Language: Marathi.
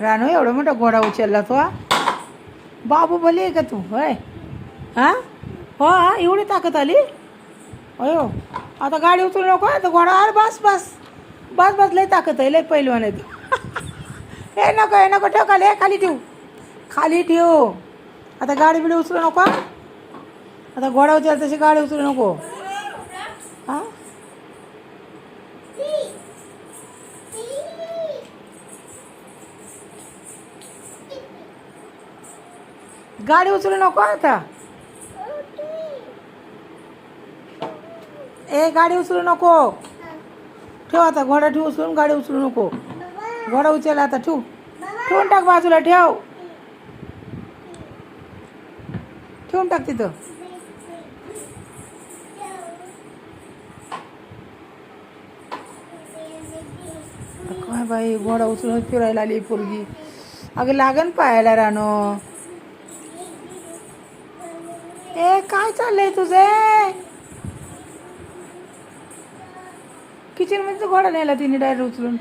रानू एवढा मोठा घोडा उचलला तो हा? बाहुबली आहे का तू होय? हा हो हा एवढी ताकद आली अयो. आता गाडी उचलू नको आता घोडा. अरे बस बस बस बस लय ताकद आहे लय पैलवान आहे तू. हे नको ठेव खाली खाली ठेवू खाली ठेवू. आता गाडी बिडी उचलू नको हा? आता घोडा उचल तशी गाडी उचलू नको हा. गाडी उचलू नको आता. ए गाडी उचलू नको. ठेव आता घोडा ठेव उचलून गाडी उचलू नको. घोडा उचल आता ठेव. ठेवून टाक बाजूला ठेव. ठेवून टाक तिथं. काय बाई घोडा उचलून फिरायला आली पोरगी. अगं लागन पाहायला रानो. ए काय चाललंय तुझे. किचन मध्ये घोडा नेला तिने डायरेक्ट उचलून.